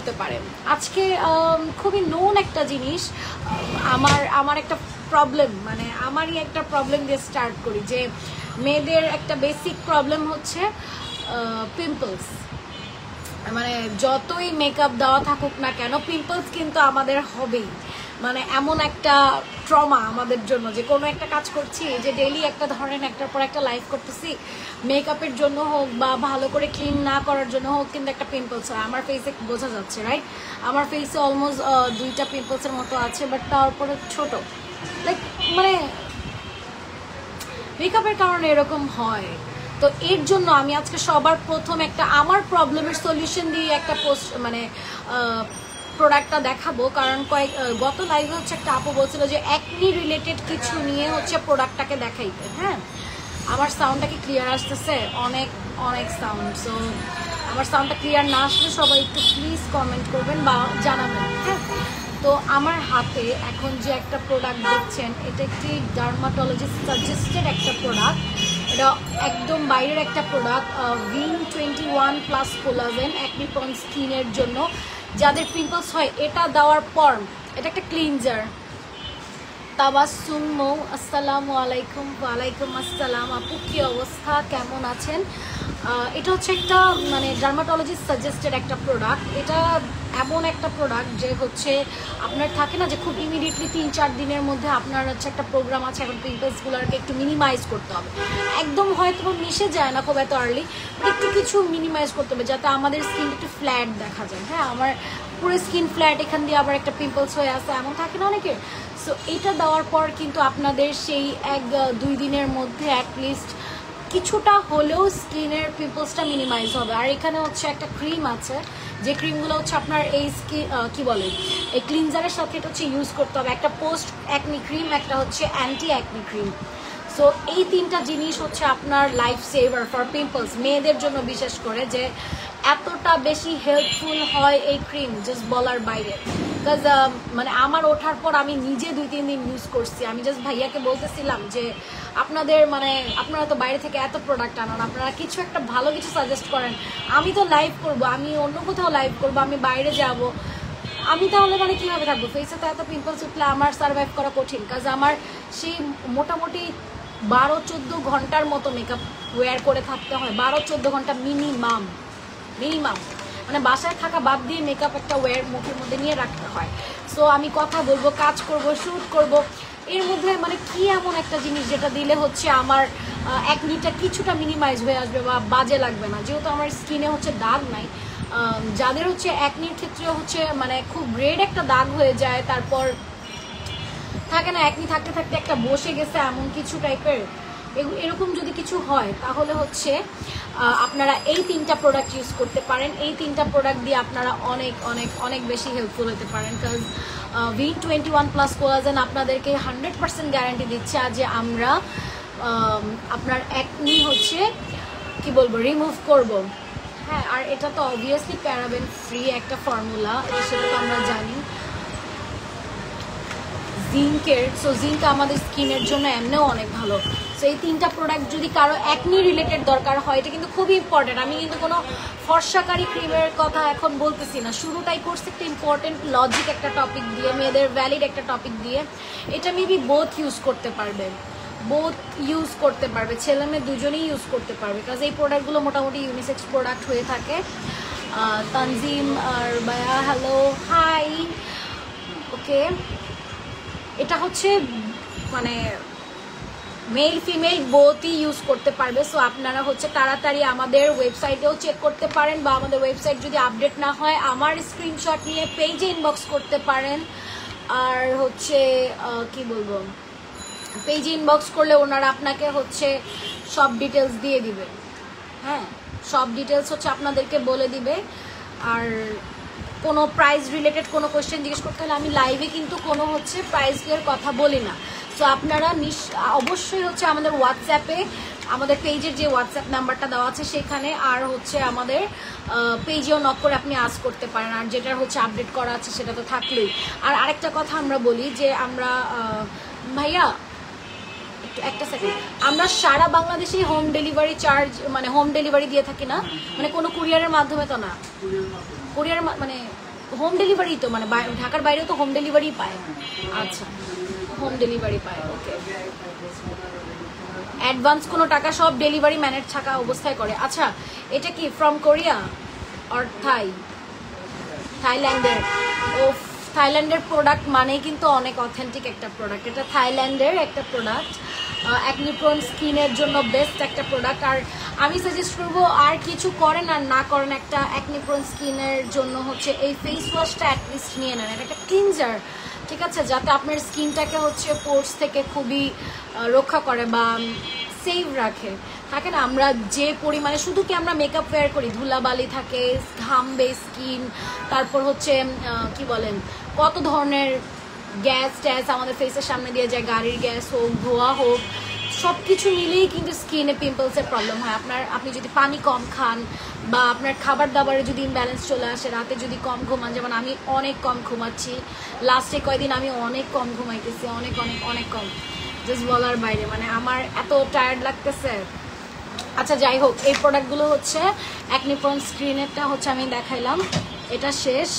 করতে পারেন। আজকে খুবই নোন একটা জিনিস, আমার একটা প্রবলেম, মানে আমারই একটা প্রবলেম দিয়ে স্টার্ট করি, যে মেয়েদের একটা বেসিক প্রবলেম হচ্ছে পিম্পলস। মানে যতই মেকআপ দেওয়া থাকুক না কেন, পিম্পলস কিন্তু আমাদের হবেই। মানে এমন একটা ট্রমা আমাদের জন্য, যে কোনো একটা কাজ করছি, যে ডেইলি একটা ধরেন একটার পর একটা লাইফ করতেছি, মেকআপের জন্য হোক বা ভালো করে ক্লিন না করার জন্য হোক, কিন্তু একটা পিম্পলস হয়। আমার ফেসে বোঝা যাচ্ছে, রাইট? আমার ফেসে অলমোস্ট 2টা পিম্পলসের মতো আছে, বাট তারপরে ছোট, লাইক মানে মেকআপের কারণে এরকম হয়। তো এর জন্য আমি আজকে সবার প্রথম একটা আমার প্রবলেমের সলিউশন দিয়ে একটা পোস্ট মানে প্রোডাক্টটা দেখাবো। কারণ গত লাইভে হচ্ছে একটা আপু বলছিল যে অ্যাকনি রিলেটেড কিছু নিয়ে হচ্ছে প্রোডাক্টটাকে দেখাইতে। হ্যাঁ, আমার সাউন্ডটা কি ক্লিয়ার আসতেছে? অনেক অনেক সাউন্ড। সো আমার সাউন্ডটা ক্লিয়ার না আসলে সবাই একটু প্লিজ কমেন্ট করবেন বা জানাবেন। হ্যাঁ, তো আমার হাতে এখন যে একটা প্রোডাক্ট দেখছেন, এটা একটি ডার্মাটোলজিস্ট সাজেস্টেড একটা প্রোডাক্ট। এটা একদম বাইরের একটা product, VIN21+ collagen, acne prawn স্কিনের জন্য। যাদের পিম্পলস হয় এটা দেওয়ার পর, এটা একটা ক্লিনজার। তাবাসসুম মৌ, আসসালামু আলাইকুম। ওয়ালাইকুম আসসালাম আপু, কী অবস্থা, কেমন আছেন? এটা হচ্ছে একটা মানে ডার্মাটোলজিস্ট সাজেস্টেড একটা প্রোডাক্ট। এটা এমন একটা প্রোডাক্ট যে হচ্ছে আপনার থাকে না যে খুব ইমিডিয়েটলি 3-4 দিনের মধ্যে আপনার হচ্ছে একটা প্রোগ্রাম আছে, এখন পিম্পলসগুলোকে একটু মিনিমাইজ করতে হবে। একদম হয়তো মিশে যায় না খুব এত আর্লি, বাট একটু কিছু মিনিমাইজ করতে হবে যাতে আমাদের স্কিন একটু ফ্ল্যাট দেখা যায়। হ্যাঁ, আমার পুরো স্কিন ফ্ল্যাট, এখান দিয়ে আবার একটা পিম্পলস হয়ে আসে, এমন থাকে না অনেকের। সো এটা দেওয়ার পর কিন্তু আপনাদের সেই 1-2 দিনের মধ্যে অ্যাটলিস্ট কিছুটা হলেও স্কিনের পিম্পলসটা মিনিমাইজ হবে। আর এখানে হচ্ছে একটা ক্রিম আছে, যে ক্রিমগুলো হচ্ছে আপনার এই স্কিন কি বলে, এই ক্লিনজারের সাথে এটা হচ্ছে ইউজ করতে হবে। একটা পোস্ট অ্যাকনি ক্রিম, একটা হচ্ছে অ্যান্টি অ্যাকনি ক্রিম। সো এই 3টা জিনিস হচ্ছে আপনার লাইফ সেভার ফর পিম্পলস, মেয়েদের জন্য বিশেষ করে, যে এতটা বেশি হেল্পফুল হয় এই ক্রিম, জাস্ট বলার বাইরে। বিকজ মানে আমার ওঠার পর আমি নিজে 2-3 দিন ইউজ করছি। আমি জাস্ট ভাইয়াকে বলতেছিলাম যে আপনাদের মানে আপনারা তো বাইরে থেকে এত প্রোডাক্ট আনান, আপনারা কিছু একটা ভালো কিছু সাজেস্ট করেন। আমি তো লাইভ করব, আমি অন্য কোথাও লাইভ করব, আমি বাইরে যাব, আমি তাহলে মানে কীভাবে থাকবো? ফেসে তো এত পিম্পলস উঠলে আমার সার্ভাইভ করা কঠিন। কাজ আমার সেই মোটামুটি 12-14 ঘন্টার মতো মেকআপ ওয়্যার করে থাকতে হয়। 12-14 ঘন্টা মিনিমাম, মানে বাসায় থাকা বাদ দিয়ে মেকআপ একটা ওয়্যার মুখের মধ্যে নিয়ে রাখতে হয়। সো আমি কথা বলবো, কাজ করব, শ্যুট করব, এর মধ্যে মানে কি এমন একটা জিনিস যেটা দিলে হচ্ছে আমার অ্যাকনিটা কিছুটা মিনিমাইজ হয়ে আসবে বা বাজে লাগবে না। যেহেতু আমার স্কিনে হচ্ছে দাগ নাই, যাদের হচ্ছে অ্যাকনির ক্ষেত্রে হচ্ছে মানে খুব রেড একটা দাগ হয়ে যায়, তারপর থাকে না অ্যাকনি থাকতে থাকতে একটা বসে গেছে এমন কিছু টাইপের, এরকম যদি কিছু হয় তাহলে হচ্ছে আপনারা এই 3টা প্রোডাক্ট ইউজ করতে পারেন। এই 3টা প্রোডাক্ট দিয়ে আপনারা অনেক অনেক অনেক বেশি হেল্পফুল হতে পারেন। কারণ VIN21+ কোলাজেন আপনাদেরকে 100% গ্যারান্টি দিচ্ছে যে আমরা আপনার অ্যাকনি হচ্ছে কি বলবো রিমুভ করব। হ্যাঁ, আর এটা তো অবভিয়াসলি প্যারাবেন ফ্রি একটা ফর্মুলা, সেটা তো আমরা জানি। জিঙ্কের, সো জিঙ্ক আমাদের স্কিনের জন্য এমনিও অনেক ভালো। সো এই 3টা প্রোডাক্ট যদি কারো অ্যাকনি রিলেটেড দরকার হয়, এটা কিন্তু খুবই ইম্পর্টেন্ট। আমি কিন্তু কোনো ফর্সাকারী ক্রিমের কথা এখন বলতেছি না, শুরুটাই করছি একটা ইম্পর্টেন্ট লজিক একটা টপিক দিয়ে, মেয়েদের ভ্যালিড একটা টপিক দিয়ে। এটা মেবি বোথ ইউজ করতে পারবে, ছেলে মেয়ে দুজনেই ইউজ করতে পারবে। কাজ এই প্রোডাক্টগুলো মোটামুটি ইউনিসেক্স প্রোডাক্ট হয়ে থাকে। তানজিম আর বায়া, হ্যালো, হাই। ওকে, এটা হচ্ছে মানে মেল ফিমেল বোথই ইউজ করতে পারবে। সো আপনারা হচ্ছে তাড়াতাড়ি আমাদের ওয়েবসাইটেও চেক করতে পারেন, বা আমাদের ওয়েবসাইট যদি আপডেট না হয় আমার স্ক্রিনশট নিয়ে পেজে ইনবক্স করতে পারেন। আর হচ্ছে কি বলবো, পেজে ইনবক্স করলে ওনারা আপনাকে হচ্ছে সব ডিটেলস দিয়ে দিবে। হ্যাঁ, সব ডিটেলস হচ্ছে আপনাদেরকে বলে দিবে। আর কোনো প্রাইস রিলেটেড কোনো কোয়েশ্চেন জিজ্ঞেস করতে হলে আমি লাইভে কিন্তু কোনো হচ্ছে প্রাইসের কথা বলি না। সো আপনারা অবশ্যই হচ্ছে আমাদের হোয়াটসঅ্যাপে, আমাদের পেজের যে হোয়াটসঅ্যাপ নাম্বারটা দেওয়া আছে সেখানে, আর হচ্ছে আমাদের পেজেও নক করে আপনি আস্ক করতে পারেন। আর যেটা হচ্ছে আপডেট করা আছে সেটা তো থাকলেই। আর আরেকটা কথা আমরা বলি যে আমরা ভাইয়া একটা সেকেন্ড, আমরা সারা বাংলাদেশে হোম ডেলিভারি চার্জ মানে হোম ডেলিভারি দিয়ে থাকি না, মানে কোনো কুরিয়ারের মাধ্যমে তো না, কুরিয়ার মানে হোম ডেলিভারি তো মানে ঢাকার বাইরেও তো হোম ডেলিভারি পায়। আচ্ছা হোম ডেলিভারি পায়, ওকে। অ্যাডভান্স কোনো টাকা সব ডেলিভারি ম্যানেজ থাকা অবস্থায় করে। আচ্ছা এটা কি ফ্রম কোরিয়া অর থাইল্যান্ডের? ও থাইল্যান্ডের প্রোডাক্ট মানেই কিন্তু অনেক অথেন্টিক একটা প্রোডাক্ট। এটা থাইল্যান্ডের একটা প্রোডাক্ট, অ্যাকনি প্রোন স্কিনের জন্য বেস্ট একটা প্রোডাক্ট। আর আমি সাজেস্ট করবো আর কিছু করেন আর না করেন, একটা অ্যাকনি প্রোন স্কিনের জন্য হচ্ছে এই ফেস ওয়াশটা অ্যাটলিস্ট নিয়ে নেন। এটা একটা ক্লিনজার, ঠিক আছে, যাতে আপনার স্কিনটাকে হচ্ছে পোর্স থেকে খুবই রক্ষা করে বা সেভ রাখে। থাকে না আমরা যে পরিমাণে শুধু কি আমরা মেকআপ ওয়্যার করি, ধুলাবালি থাকে, ঘামবে স্কিন, তারপর হচ্ছে কি বলেন কত ধরনের গ্যাস ট্যাস আমাদের ফেসের সামনে দিয়ে যায়, গাড়ির গ্যাস হোক, ধোয়া হোক, সব কিছু মিলেই কিন্তু স্কিনে পিম্পলসের প্রবলেম হয়। আপনি যদি পানি কম খান বা আপনার খাবার দাবারে যদি ইমব্যালেন্স চলে আসে, রাতে যদি কম ঘুমান, যেমন আমি অনেক কম ঘুমাচ্ছি লাস্টে কয়দিন, আমি অনেক কম ঘুমাইতেছি, অনেক অনেক অনেক কম, জাস্ট বলার বাইরে, মানে আমার এত টায়ার্ড লাগতেছে। আচ্ছা যাই হোক, এই প্রোডাক্টগুলো হচ্ছে অ্যাকনি প্রোন স্কিনেরটা হচ্ছে আমি দেখাইলাম, এটা শেষ।